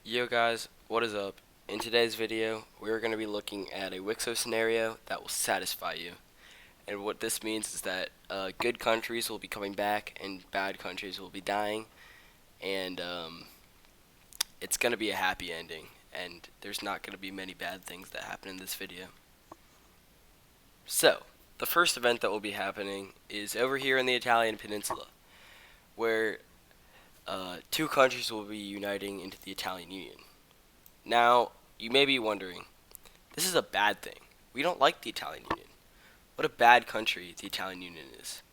Yo guys, what is up? In today's video, we're going to be looking at a WICSO scenario that will satisfy you. And what this means is that good countries will be coming back and bad countries will be dying. And it's going to be a happy ending. And there's not going to be many bad things that happen in this video. So, the first event that will be happening is over here in the Italian peninsula, where two countries will be uniting into the Italian Union. Now, you may be wondering, this is a bad thing. We don't like the Italian Union. What a bad country the Italian Union is.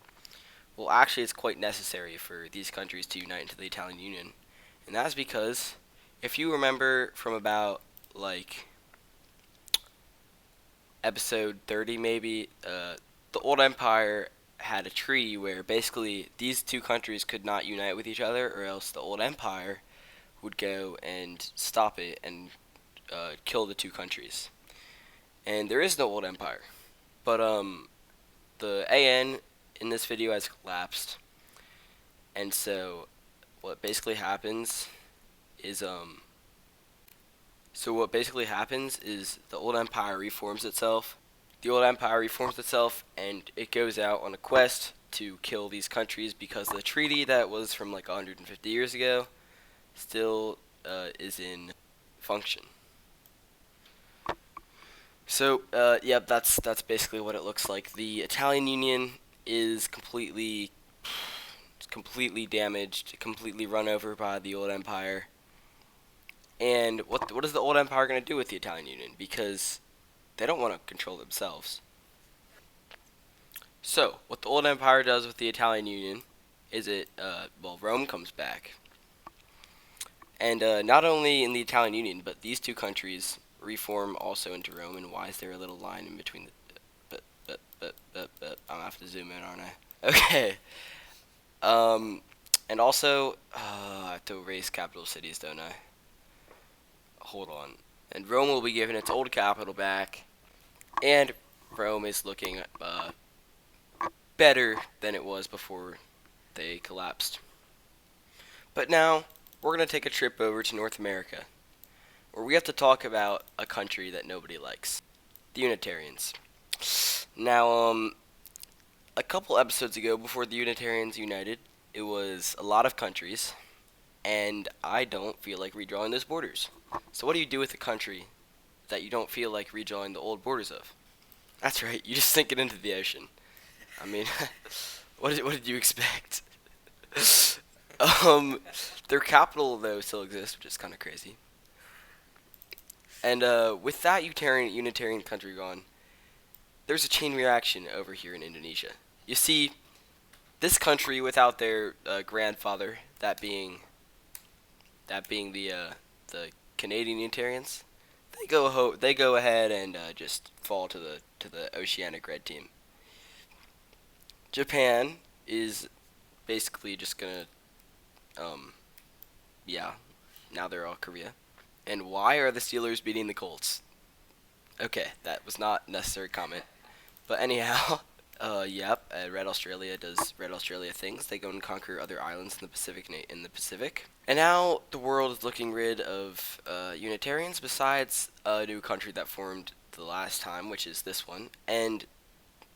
Well, actually, it's quite necessary for these countries to unite into the Italian Union. And that's because, if you remember from about, like, episode 30 maybe, the old empire had a treaty where basically these two countries could not unite with each other, or else the old empire would go and stop it and kill the two countries. And there is no old empire. But the AN in this video has collapsed. And so what basically happens is the old empire reforms itself. The old empire reforms itself and it goes out on a quest to kill these countries because the treaty that was from like 150 years ago still is in function. So, yep, that's basically what it looks like. The Italian Union is completely damaged, completely run over by the old empire. And what is the old empire going to do with the Italian Union? Because they don't want to control themselves. So, what the old empire does with the Italian Union is Rome comes back. And not only in the Italian Union, but these two countries reform also into Rome. And why is there a little line in between I'm gonna have to zoom in, aren't I? Okay. And also, I have to erase capital cities, don't I? Hold on. And Rome will be given its old capital back, and Rome is looking better than it was before they collapsed. But now, we're going to take a trip over to North America, where we have to talk about a country that nobody likes. The Unitarians. Now, a couple episodes ago, before the Unitarians united, it was a lot of countries, and I don't feel like redrawing those borders. So what do you do with a country that you don't feel like redrawing the old borders of? That's right, you just sink it into the ocean. I mean, what did you expect? um, their capital, though, still exists, which is kind of crazy. And with that Unitarian country gone, there's a chain reaction over here in Indonesia. You see, this country without their grandfather, that being the Canadian Unitarians, they go ahead and just fall to the Oceanic Red Team. Japan is basically just gonna yeah, now they're all Korea. And why are the Steelers beating the Colts? Okay, that was not a necessary comment. But anyhow, yep, Red Australia does Red Australia things. They go and conquer other islands in the Pacific. And now the world is looking rid of Unitarians, besides a new country that formed the last time, which is this one. And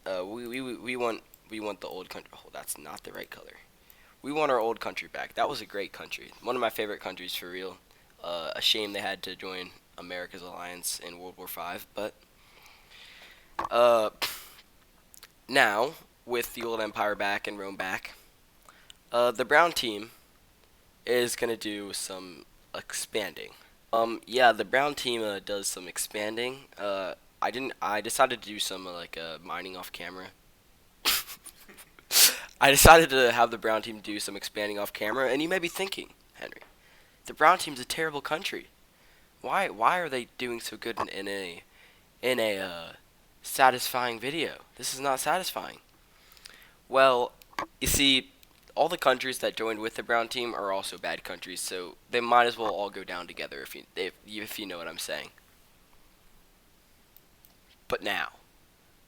we want the old country. Oh, that's not the right color. We want our old country back. That was a great country. One of my favorite countries for real. A shame they had to join America's alliance in World War V, but now, with the old empire back and Rome back, the brown team is going to do some expanding. Yeah, the brown team does some expanding. I decided to do some mining off camera. I decided to have the brown team do some expanding off camera, and you may be thinking, Henry, the brown team's a terrible country. Why are they doing so good in a satisfying video? This is not satisfying. Well, you see, all the countries that joined with the brown team are also bad countries, so they might as well all go down together if you know what I'm saying. But now,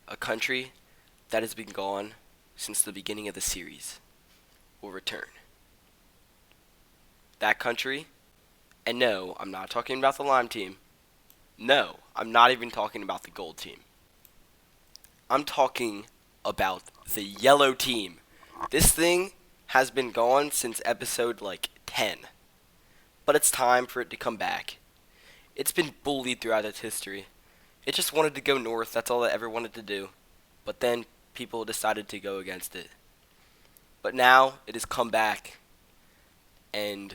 a country that has been gone since the beginning of the series will return. That country And no, I'm not talking about the lime team. No, I'm not even talking about the gold team. I'm talking about the yellow team. This thing has been gone since episode like 10. But it's time for it to come back. It's been bullied throughout its history. It just wanted to go north, that's all it ever wanted to do. But then people decided to go against it. But now it has come back. And,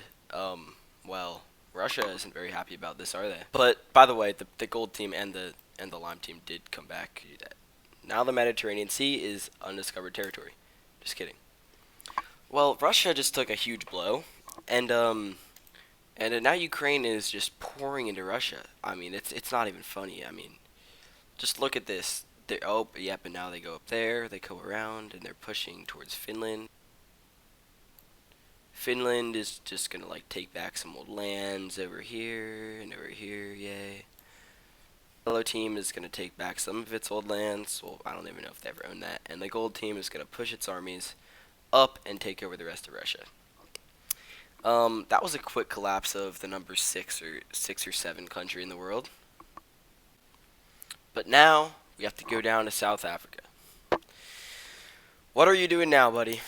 well, Russia isn't very happy about this, are they? But, by the way, the gold team and the lime team did come back. Now the Mediterranean Sea is undiscovered territory. Just kidding. Well, Russia just took a huge blow. And now Ukraine is just pouring into Russia. I mean, it's not even funny. I mean, just look at this. Oh, yep, and now they go up there. They go around, and they're pushing towards Finland. Finland is just gonna like take back some old lands over here and over here. Yay. The yellow team is gonna take back some of its old lands. Well, I don't even know if they ever owned that. And the gold team is gonna push its armies up and take over the rest of Russia. That was a quick collapse of the number six or seven country in the world. But now we have to go down to South Africa. What are you doing now, buddy?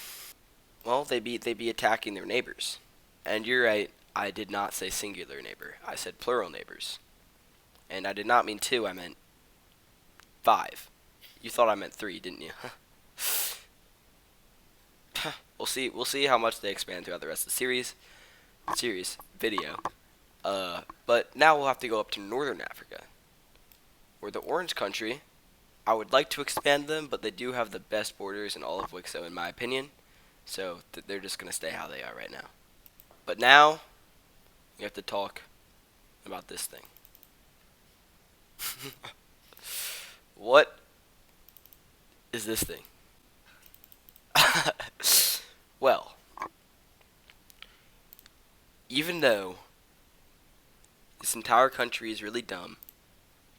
Well, they be attacking their neighbors. And you're right, I did not say singular neighbor. I said plural neighbors. And I did not mean 2, I meant 5. You thought I meant 3, didn't you? We'll see how much they expand throughout the rest of the series video. But now we'll have to go up to Northern Africa, where the Orange Country, I would like to expand them, but they do have the best borders in all of WICSO in my opinion, so they're just going to stay how they are right now. But now, we have to talk about this thing. What is this thing? Well, even though this entire country is really dumb,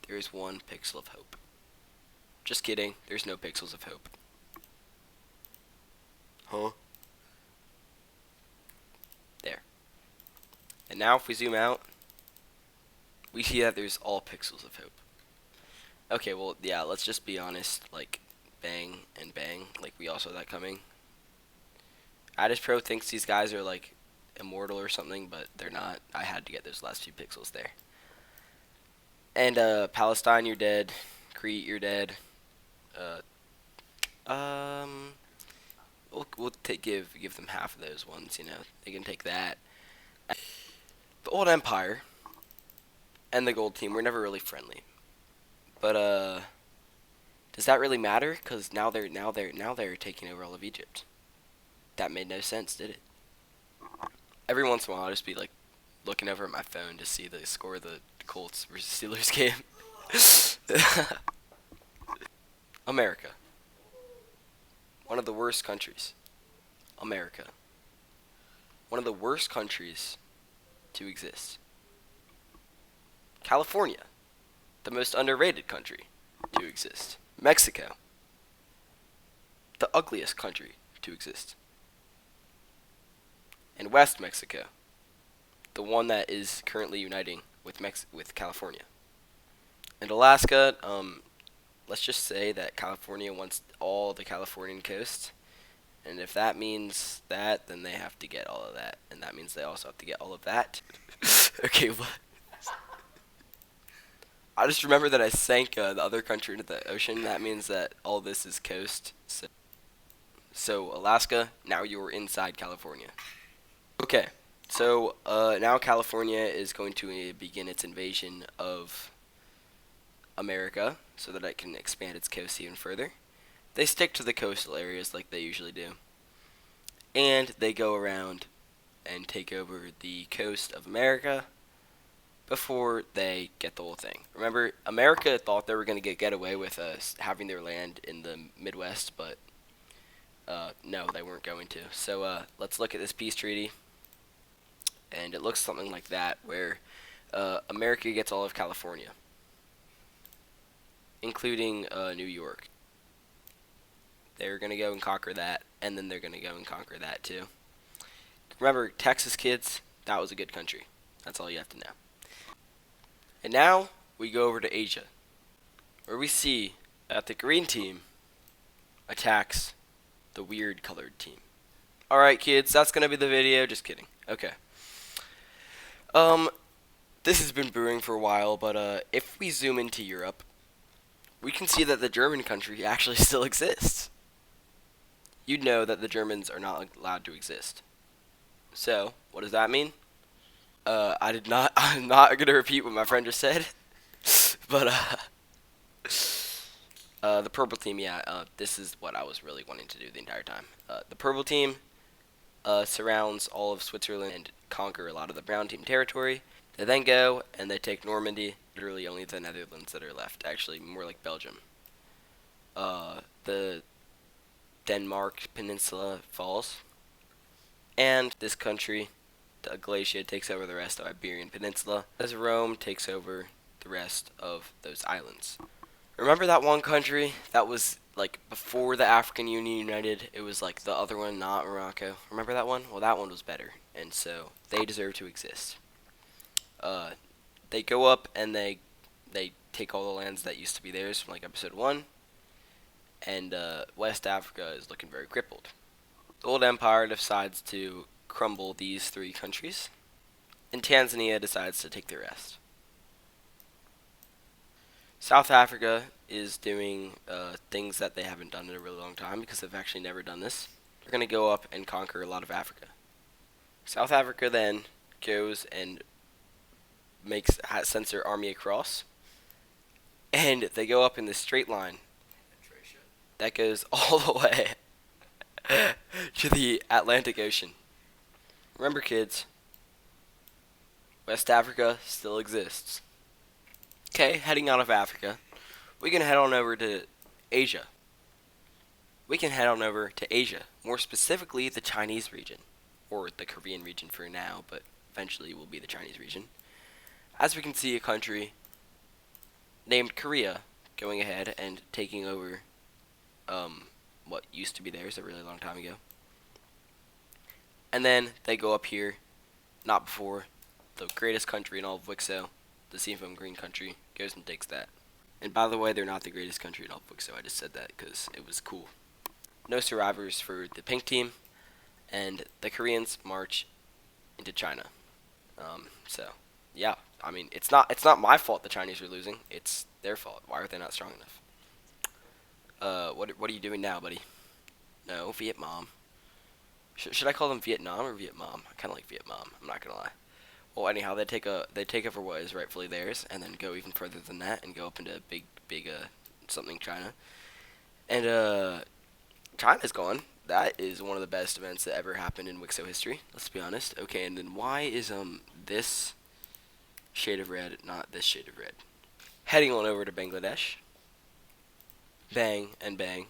there is one pixel of hope. Just kidding, there's no pixels of hope. Huh? There. And now if we zoom out, we see that there's all pixels of hope. Okay, well, yeah, let's just be honest, like, bang and bang, like, we all saw that coming. Adizz Pro thinks these guys are, like, immortal or something, but they're not. I had to get those last few pixels there. And, Palestine, you're dead. Crete, you're dead. We'll give them half of those ones, you know. They can take that. The Old Empire and the Gold Team were never really friendly. But, does that really matter? Because now they're taking over all of Egypt. That made no sense, did it? Every once in a while, I'll just be like looking over at my phone to see the score of the Colts versus Steelers game. America. One of the worst countries. America. One of the worst countries to exist. California. The most underrated country to exist. Mexico. The ugliest country to exist. And West Mexico, the one that is currently uniting with California. And Alaska, let's just say that California wants all the Californian coast, and if that means that, then they have to get all of that, and that means they also have to get all of that. Okay, what? I just remember that I sank the other country into the ocean. That means that all this is coast. So Alaska, now you're inside California. Okay, so now California is going to begin its invasion of America so that it can expand its coast even further. They stick to the coastal areas like they usually do. And they go around and take over the coast of America before they get the whole thing. Remember, America thought they were going to get away with having their land in the Midwest, but no, they weren't going to. So let's look at this peace treaty. And it looks something like that, where America gets all of California, including New York. They're going to go and conquer that, and then they're going to go and conquer that too. Remember, Texas, kids, that was a good country. That's all you have to know. And now we go over to Asia, where we see that the green team attacks the weird colored team. Alright, kids, that's gonna be the video. Just kidding. Okay. Um, this has been brewing for a while, but if we zoom into Europe, we can see that the German country actually still exists. You'd know that the Germans are not allowed to exist. So, what does that mean? I did not. I'm not gonna repeat what my friend just said, but the purple team. Yeah, this is what I was really wanting to do the entire time. The purple team surrounds all of Switzerland and conquer a lot of the brown team territory. They then go and they take Normandy. Literally only the Netherlands that are left. Actually, more like Belgium. The Denmark Peninsula falls, and this country, Galatia, takes over the rest of the Iberian Peninsula, as Rome takes over the rest of those islands. Remember that one country that was like before the African Union united? It was like the other one, not Morocco. Remember that one? Well, that one was better, and so they deserve to exist. They go up and they take all the lands that used to be theirs from like episode 1, and West Africa is looking very crippled. The old empire decides to crumble these 3 countries, and Tanzania decides to take the rest. South Africa is doing things that they haven't done in a really long time because they've actually never done this. They're going to go up and conquer a lot of Africa. South Africa then goes and sends their army across, and they go up in this straight line that goes all the way to the Atlantic Ocean. Remember, kids, West Africa still exists. Okay, heading out of Africa, we can head on over to Asia. We can head on over to Asia, more specifically the Chinese region, or the Korean region for now, but eventually will be the Chinese region. As we can see, a country named Korea going ahead and taking over what used to be theirs a really long time ago. And then they go up here, not before the greatest country in all of WICSO, the Seafoam Green country, goes and takes that. And by the way, they're not the greatest country in all of WICSO. I just said that because it was cool. No survivors for the pink team, and the Koreans march into China. So, yeah, I mean, it's not my fault the Chinese are losing. It's their fault. Why are they not strong enough? What are you doing now, buddy? No, Vietnam. Should I call them Vietnam or Vietnam? I kind of like Vietnam. I'm not gonna lie. Well, anyhow, they take over what is rightfully theirs, and then go even further than that, and go up into big something China. And China's gone. That is one of the best events that ever happened in WICSO history. Let's be honest. Okay, and then why is this shade of red not this shade of red? Heading on over to Bangladesh. Bang and bang.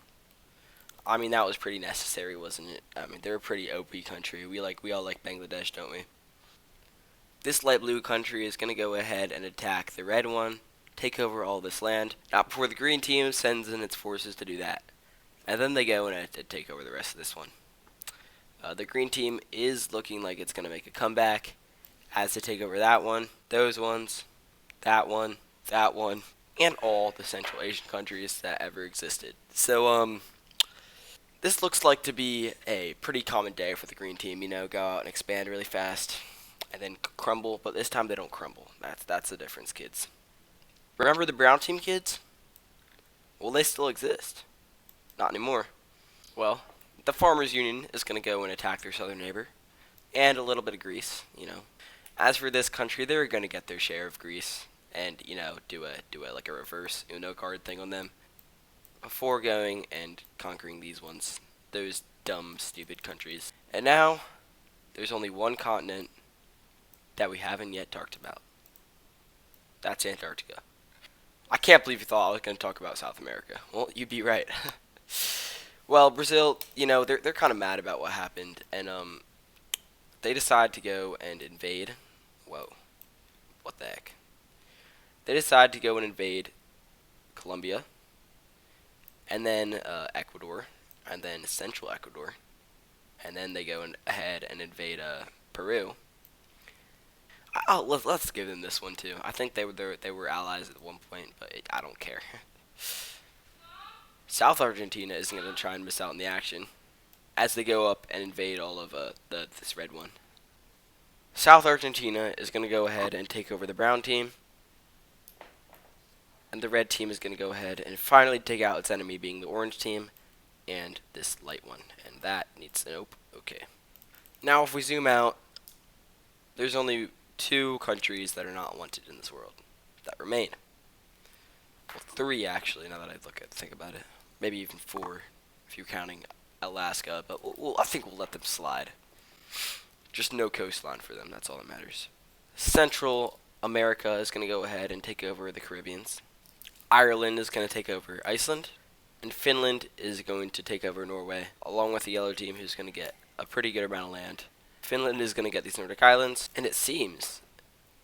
I mean, that was pretty necessary, wasn't it? I mean, they're a pretty OP country. We all like Bangladesh, don't we? This light blue country is going to go ahead and attack the red one, take over all this land, not before the green team sends in its forces to do that. And then they go and take over the rest of this one. The green team is looking like it's going to make a comeback as they take over that one, those ones, that one, and all the Central Asian countries that ever existed. So, this looks like to be a pretty common day for the green team. You know, go out and expand really fast, and then crumble. But this time they don't crumble. That's the difference, kids. Remember the brown team, kids? Well, they still exist. Not anymore. Well, the Farmers Union is going to go and attack their southern neighbor, and a little bit of Greece. You know, as for this country, they're going to get their share of Greece, and you know, do a like a reverse Uno card thing on them before going and conquering these ones, those dumb, stupid countries. And now, there's only one continent that we haven't yet talked about. That's Antarctica. I can't believe you thought I was going to talk about South America. Well, you'd be right. Well, Brazil, you know, they're kind of mad about what happened, and they decide to go and invade. Whoa, what the heck? They decide to go and invade Colombia, and then Ecuador, and then Central Ecuador, and then they go ahead and invade Peru. Let's give them this one too. I think they were allies at one point, but I don't care. South Argentina isn't going to try and miss out on the action as they go up and invade all of this red one. South Argentina is going to go ahead and take over the brown team, and the red team is going to go ahead and finally take out its enemy, being the orange team and this light one. And that needs nope. Okay. Now, if we zoom out, there's only 2 countries that are not wanted in this world that remain. Well, 3 actually. Now that I think about it, maybe even 4 if you're counting Alaska. But I think we'll let them slide. Just no coastline for them. That's all that matters. Central America is going to go ahead and take over the Caribbeans. Ireland is going to take over Iceland. And Finland is going to take over Norway, along with the yellow team, who's going to get a pretty good amount of land. Finland is going to get these Nordic islands, and it seems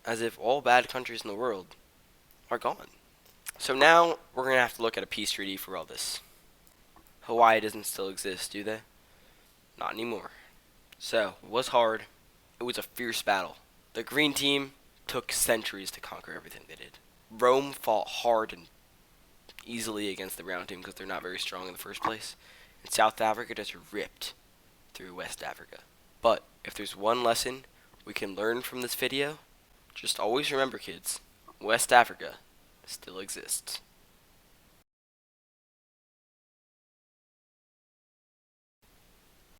as if all bad countries in the world are gone. So now we're going to have to look at a peace treaty for all this. Hawaii doesn't still exist, do they? Not anymore. So, it was hard. It was a fierce battle. The green team took centuries to conquer everything they did. Rome fought hard and easily against the brown team because they're not very strong in the first place. And South Africa just ripped through West Africa. But if there's one lesson we can learn from this video, just always remember, kids, West Africa still exists.